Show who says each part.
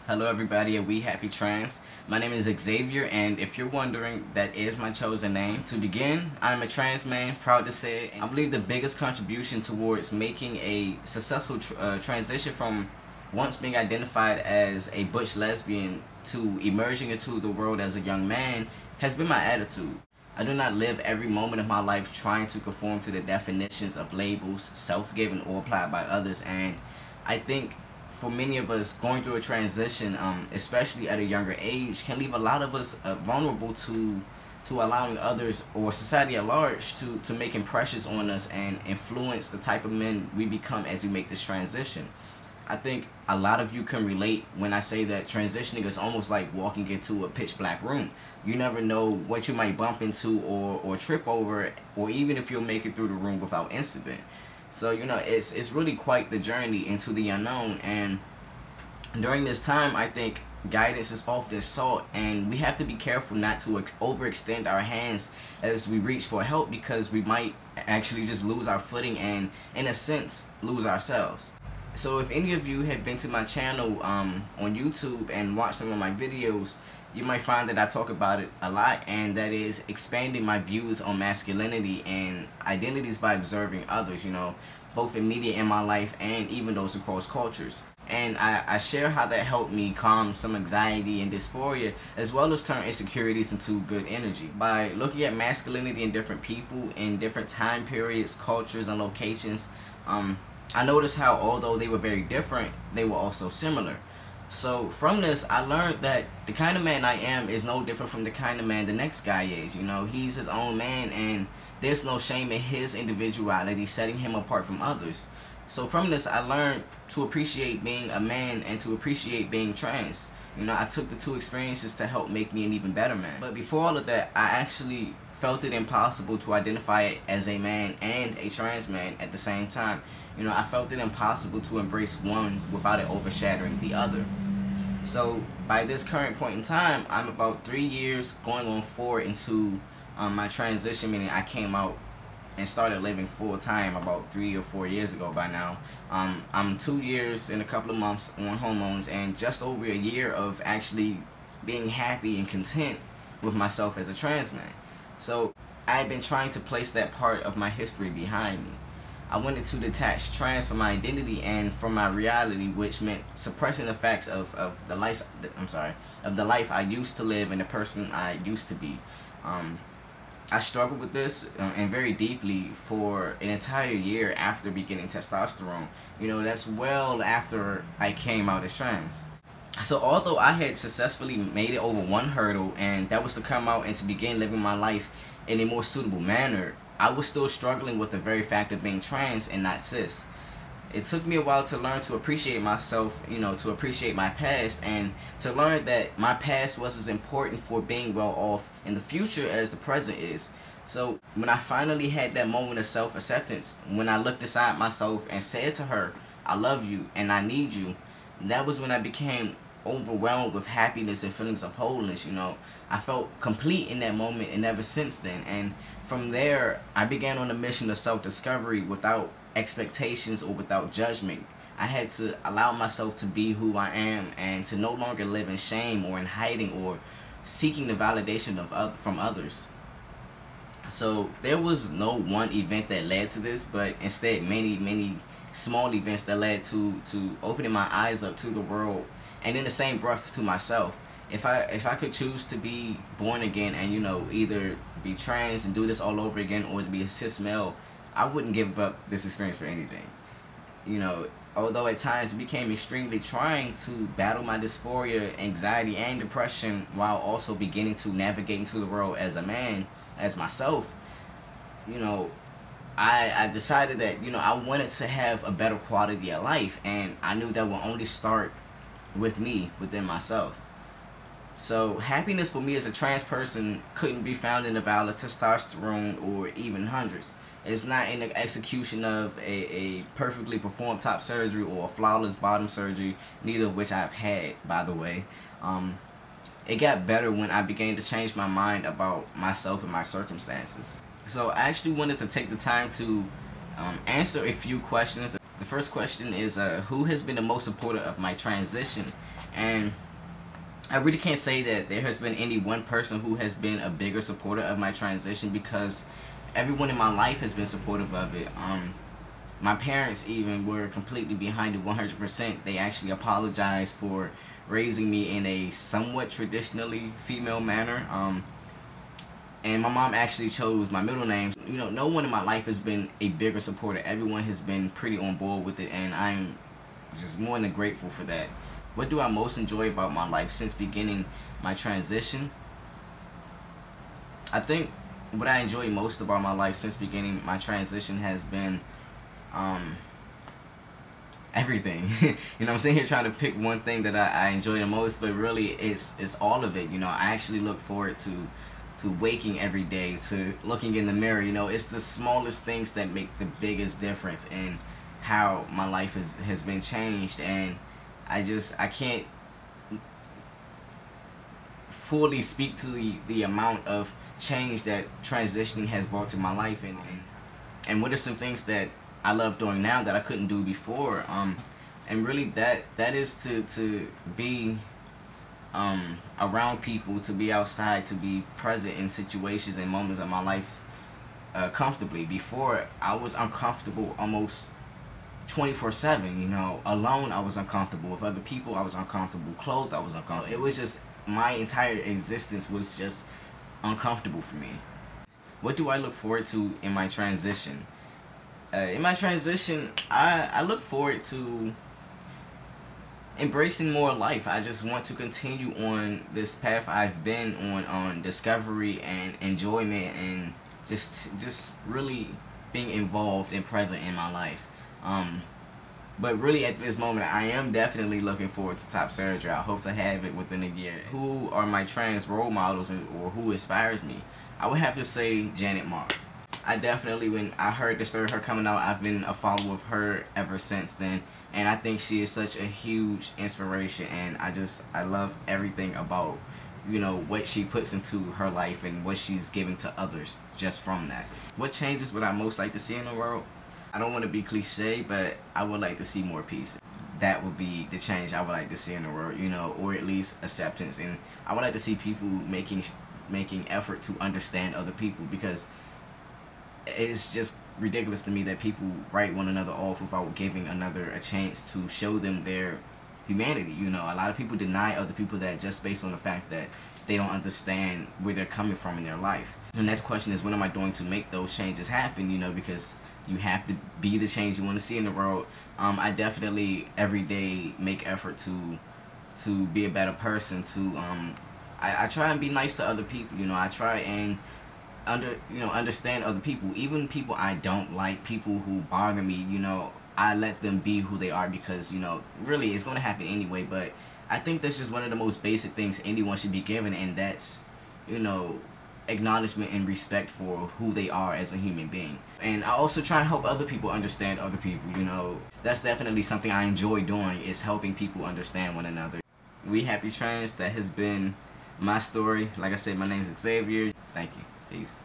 Speaker 1: Hello everybody and we happy trans. My name is Xavier, and if you're wondering, that is my chosen name. To begin, I'm a trans man, proud to say it, and I believe the biggest contribution towards making a successful transition from once being identified as a butch lesbian to emerging into the world as a young man has been my attitude. I do not live every moment of my life trying to conform to the definitions of labels self-given or applied by others, and I think for many of us, going through a transition, especially at a younger age, can leave a lot of us vulnerable to allowing others or society at large to make impressions on us and influence the type of men we become as we make this transition. I think a lot of you can relate when I say that transitioning is almost like walking into a pitch black room. You never know what you might bump into or trip over, or even if you'll make it through the room without incident. So, you know, it's really quite the journey into the unknown, and during this time, I think guidance is often sought, and we have to be careful not to overextend our hands as we reach for help, because we might actually just lose our footing and, in a sense, lose ourselves. So if any of you have been to my channel on YouTube and watched some of my videos, you might find that I talk about it a lot, and that is expanding my views on masculinity and identities by observing others, you know, both immediate in my life and even those across cultures. And I share how that helped me calm some anxiety and dysphoria, as well as turn insecurities into good energy. By looking at masculinity in different people, in different time periods, cultures, and locations, I noticed how, although they were very different, they were also similar. So from this, I learned that the kind of man I am is no different from the kind of man the next guy is. You know, he's his own man, and there's no shame in his individuality setting him apart from others. So from this, I learned to appreciate being a man and to appreciate being trans. You know, I took the two experiences to help make me an even better man. But before all of that, I actually felt it impossible to identify as a man and a trans man at the same time. You know, I felt it impossible to embrace one without it overshadowing the other. So by this current point in time, I'm about 3 years going on 4 into my transition, meaning I came out and started living full time about 3 or 4 years ago by now. I'm 2 years and a couple of months on hormones, and just over a year of actually being happy and content with myself as a trans man. So I've been trying to place that part of my history behind me. I wanted to detach trans from my identity and from my reality, which meant suppressing the facts of the life I used to live and the person I used to be. I struggled with this and very deeply for an entire year after beginning testosterone. You know, that's well after I came out as trans. So although I had successfully made it over one hurdle, and that was to come out and to begin living my life in a more suitable manner, I was still struggling with the very fact of being trans and not cis. It took me a while to learn to appreciate myself, you know, to appreciate my past, and to learn that my past was as important for being well off in the future as the present is. So when I finally had that moment of self-acceptance, when I looked inside myself and said to her, "I love you and I need you," that was when I became overwhelmed with happiness and feelings of wholeness. You know, I felt complete in that moment, and ever since then. And from there, I began on a mission of self-discovery without expectations or without judgment. I had to allow myself to be who I am, and to no longer live in shame or in hiding or seeking the validation from others. So there was no one event that led to this, but instead many small events that led to opening my eyes up to the world, and in the same breath to myself. If I could choose to be born again and, you know, either be trans and do this all over again, or to be a cis male, I wouldn't give up this experience for anything. You know, although at times it became extremely trying to battle my dysphoria, anxiety, and depression while also beginning to navigate into the world as a man, as myself, you know, I decided that, you know, I wanted to have a better quality of life, and I knew that would only start with me, within myself. So happiness for me as a trans person couldn't be found in the vial of testosterone or even hundreds. It's not in the execution of a perfectly performed top surgery or a flawless bottom surgery, neither of which I've had, by the way. It got better when I began to change my mind about myself and my circumstances. So I actually wanted to take the time to answer a few questions The first question is, who has been the most supportive of my transition? And I really can't say that there has been any one person who has been a bigger supporter of my transition, because everyone in my life has been supportive of it. My parents even were completely behind it 100%. They actually apologized for raising me in a somewhat traditionally female manner. And my mom actually chose my middle name. You know, no one in my life has been a bigger supporter. Everyone has been pretty on board with it, and I'm just more than grateful for that. What do I most enjoy about my life since beginning my transition? I think what I enjoy most about my life since beginning my transition has been everything. You know, I'm sitting here trying to pick one thing that I enjoy the most, but really it's all of it. You know, I actually look forward to waking every day, to looking in the mirror. You know, it's the smallest things that make the biggest difference in how my life has been changed. And I can't fully speak to the amount of change that transitioning has brought to my life, and what are some things that I love doing now that I couldn't do before. And really that is to be around people, to be outside, to be present in situations and moments of my life comfortably. Before, I was uncomfortable almost 24/7. You know, alone I was uncomfortable. With other people I was uncomfortable. Clothed I was uncomfortable. It was just, my entire existence was just uncomfortable for me. What do I look forward to in my transition? In my transition, I look forward to embracing more life. I just want to continue on this path I've been on discovery and enjoyment, and just really being involved and present in my life. But really at this moment, I am definitely looking forward to top surgery. I hope to have it within a year. Who are my trans role models, or who inspires me? I would have to say Janet Mock. I definitely, when I heard the story of her coming out, I've been a follower of her ever since then. And I think she is such a huge inspiration, and I love everything about, you know, what she puts into her life and what she's giving to others just from that. What changes would I most like to see in the world? I don't want to be cliche, but I would like to see more peace. That would be the change I would like to see in the world, you know, or at least acceptance. And I would like to see people making effort to understand other people, because it's just ridiculous to me that people write one another off without giving another a chance to show them their humanity. You know, a lot of people deny other people that just based on the fact that they don't understand where they're coming from in their life. The next question is, when am I going to make those changes happen? You know, because you have to be the change you want to see in the world. I definitely every day make effort to be a better person. I try and be nice to other people. You know, I try and understand other people, even people I don't like, people who bother me. You know, I let them be who they are, because, you know, really it's going to happen anyway. But I think that's just one of the most basic things anyone should be given, and that's, you know, acknowledgement and respect for who they are as a human being. And I also try and help other people understand other people. You know, that's definitely something I enjoy doing, is helping people understand one another. We happy trans. That has been my story. Like I said, my name is Xavier. Thank you. Peace.